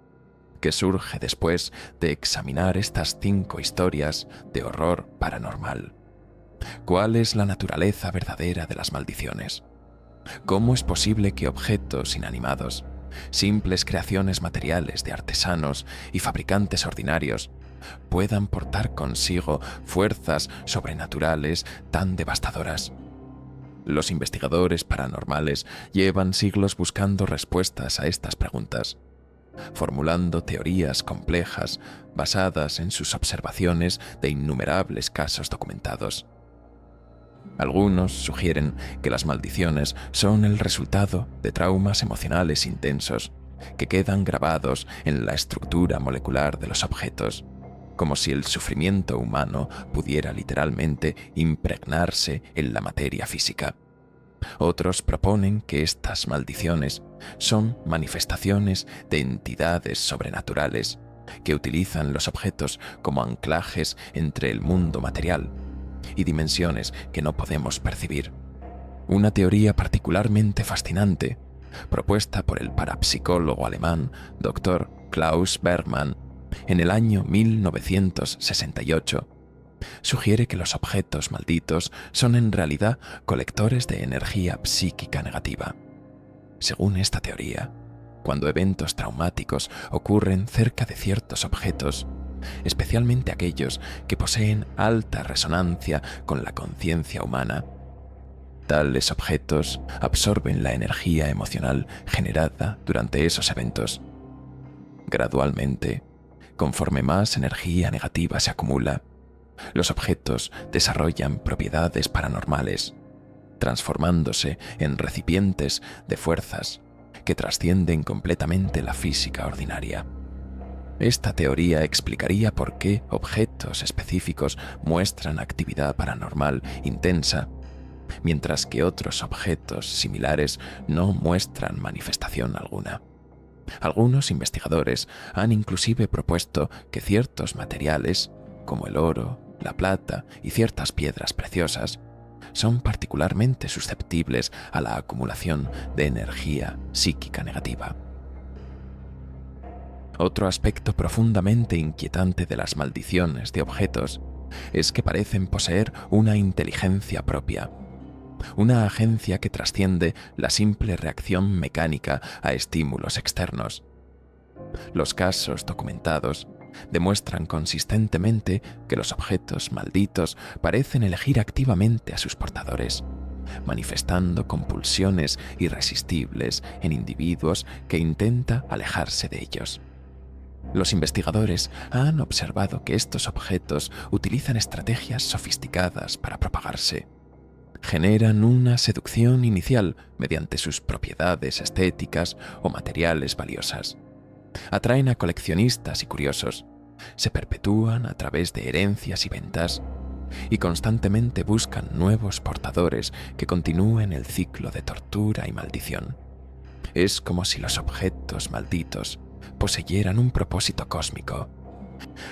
S1: que surge después de examinar estas 5 historias de horror paranormal. ¿Cuál es la naturaleza verdadera de las maldiciones? ¿Cómo es posible que objetos inanimados, simples creaciones materiales de artesanos y fabricantes ordinarios, puedan portar consigo fuerzas sobrenaturales tan devastadoras? Los investigadores paranormales llevan siglos buscando respuestas a estas preguntas, formulando teorías complejas basadas en sus observaciones de innumerables casos documentados. Algunos sugieren que las maldiciones son el resultado de traumas emocionales intensos que quedan grabados en la estructura molecular de los objetos, como si el sufrimiento humano pudiera literalmente impregnarse en la materia física. Otros proponen que estas maldiciones son manifestaciones de entidades sobrenaturales que utilizan los objetos como anclajes entre el mundo material y dimensiones que no podemos percibir. Una teoría particularmente fascinante, propuesta por el parapsicólogo alemán Dr. Klaus Bergmann en el año 1968, sugiere que los objetos malditos son en realidad colectores de energía psíquica negativa. Según esta teoría, cuando eventos traumáticos ocurren cerca de ciertos objetos, especialmente aquellos que poseen alta resonancia con la conciencia humana, tales objetos absorben la energía emocional generada durante esos eventos. Gradualmente, conforme más energía negativa se acumula, los objetos desarrollan propiedades paranormales, transformándose en recipientes de fuerzas que trascienden completamente la física ordinaria. Esta teoría explicaría por qué objetos específicos muestran actividad paranormal intensa, mientras que otros objetos similares no muestran manifestación alguna. Algunos investigadores han inclusive propuesto que ciertos materiales, como el oro, la plata y ciertas piedras preciosas, son particularmente susceptibles a la acumulación de energía psíquica negativa. Otro aspecto profundamente inquietante de las maldiciones de objetos es que parecen poseer una inteligencia propia, una agencia que trasciende la simple reacción mecánica a estímulos externos. Los casos documentados demuestran consistentemente que los objetos malditos parecen elegir activamente a sus portadores, manifestando compulsiones irresistibles en individuos que intentan alejarse de ellos. Los investigadores han observado que estos objetos utilizan estrategias sofisticadas para propagarse, Generan una seducción inicial mediante sus propiedades estéticas o materiales valiosas. Atraen a coleccionistas y curiosos, se perpetúan a través de herencias y ventas, y constantemente buscan nuevos portadores que continúen el ciclo de tortura y maldición. Es como si los objetos malditos poseyeran un propósito cósmico,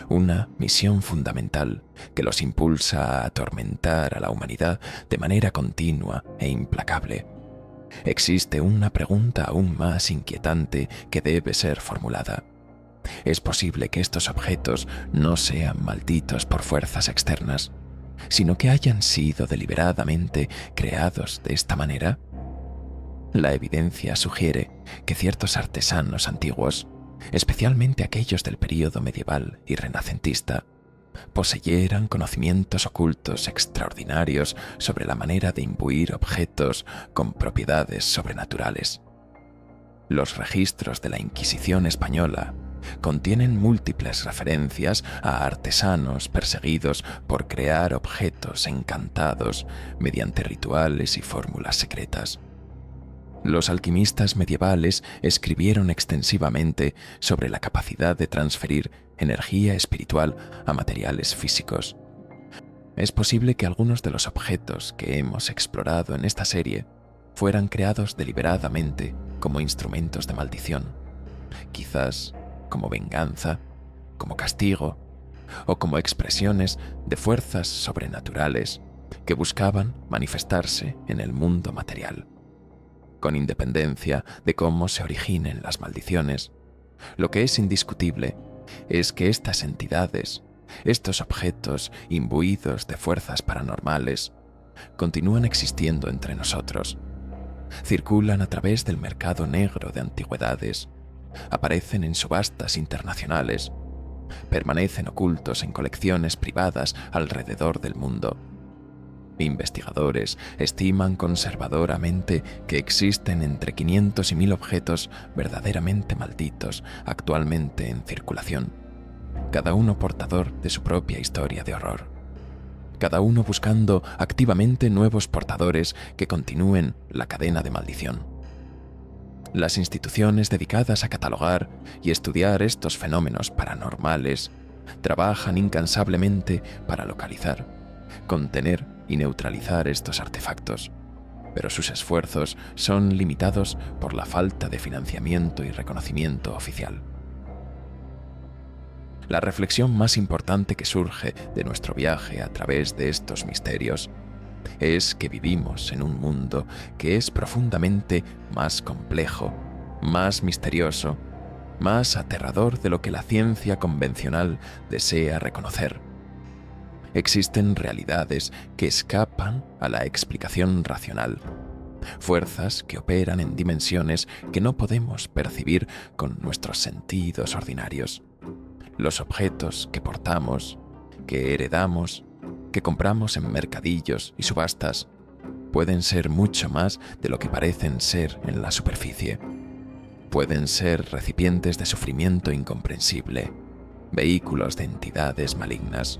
S1: una misión fundamental que los impulsa a atormentar a la humanidad de manera continua e implacable. Existe una pregunta aún más inquietante que debe ser formulada. ¿Es posible que estos objetos no sean malditos por fuerzas externas, sino que hayan sido deliberadamente creados de esta manera? La evidencia sugiere que ciertos artesanos antiguos, especialmente aquellos del período medieval y renacentista, poseyeran conocimientos ocultos extraordinarios sobre la manera de imbuir objetos con propiedades sobrenaturales. Los registros de la Inquisición española contienen múltiples referencias a artesanos perseguidos por crear objetos encantados mediante rituales y fórmulas secretas. Los alquimistas medievales escribieron extensivamente sobre la capacidad de transferir energía espiritual a materiales físicos. Es posible que algunos de los objetos que hemos explorado en esta serie fueran creados deliberadamente como instrumentos de maldición, quizás como venganza, como castigo o como expresiones de fuerzas sobrenaturales que buscaban manifestarse en el mundo material. Con independencia de cómo se originen las maldiciones, lo que es indiscutible es que estas entidades, estos objetos imbuidos de fuerzas paranormales, continúan existiendo entre nosotros. Circulan a través del mercado negro de antigüedades, aparecen en subastas internacionales, permanecen ocultos en colecciones privadas alrededor del mundo. Investigadores estiman conservadoramente que existen entre 500 y 1000 objetos verdaderamente malditos actualmente en circulación, cada uno portador de su propia historia de horror, cada uno buscando activamente nuevos portadores que continúen la cadena de maldición. Las instituciones dedicadas a catalogar y estudiar estos fenómenos paranormales trabajan incansablemente para localizar, contener y neutralizar estos artefactos, pero sus esfuerzos son limitados por la falta de financiamiento y reconocimiento oficial. La reflexión más importante que surge de nuestro viaje a través de estos misterios es que vivimos en un mundo que es profundamente más complejo, más misterioso, más aterrador de lo que la ciencia convencional desea reconocer. Existen realidades que escapan a la explicación racional, fuerzas que operan en dimensiones que no podemos percibir con nuestros sentidos ordinarios. Los objetos que portamos, que heredamos, que compramos en mercadillos y subastas, pueden ser mucho más de lo que parecen ser en la superficie. Pueden ser recipientes de sufrimiento incomprensible, vehículos de entidades malignas,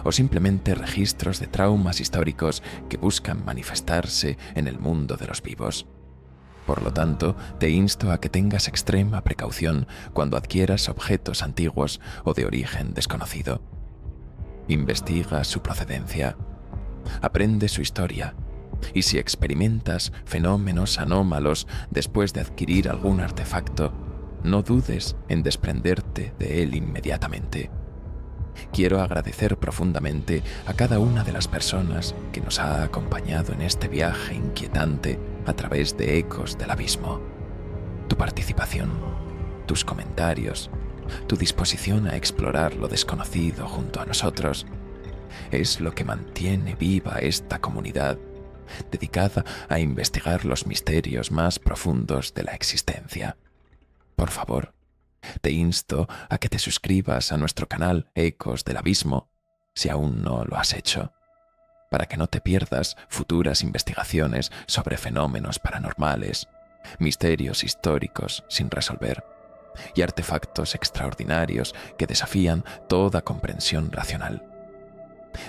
S1: o simplemente registros de traumas históricos que buscan manifestarse en el mundo de los vivos. Por lo tanto, te insto a que tengas extrema precaución cuando adquieras objetos antiguos o de origen desconocido. Investiga su procedencia, aprende su historia, y si experimentas fenómenos anómalos después de adquirir algún artefacto, no dudes en desprenderte de él inmediatamente. Quiero agradecer profundamente a cada una de las personas que nos ha acompañado en este viaje inquietante a través de Ecos del Abismo. Tu participación, tus comentarios, tu disposición a explorar lo desconocido junto a nosotros es lo que mantiene viva esta comunidad dedicada a investigar los misterios más profundos de la existencia. Por favor, te insto a que te suscribas a nuestro canal Ecos del Abismo, si aún no lo has hecho, para que no te pierdas futuras investigaciones sobre fenómenos paranormales, misterios históricos sin resolver y artefactos extraordinarios que desafían toda comprensión racional.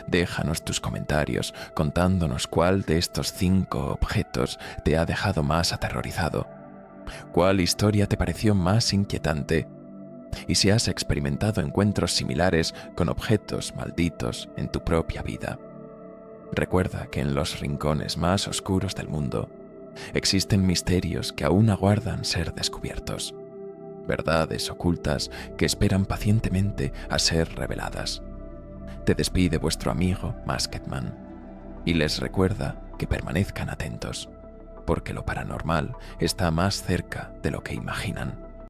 S1: Déjanos tus comentarios contándonos cuál de estos 5 objetos te ha dejado más aterrorizado, cuál historia te pareció más inquietante y si has experimentado encuentros similares con objetos malditos en tu propia vida. Recuerda que en los rincones más oscuros del mundo existen misterios que aún aguardan ser descubiertos, verdades ocultas que esperan pacientemente a ser reveladas. Te despide vuestro amigo Masketman y les recuerda que permanezcan atentos, porque lo paranormal está más cerca de lo que imaginan.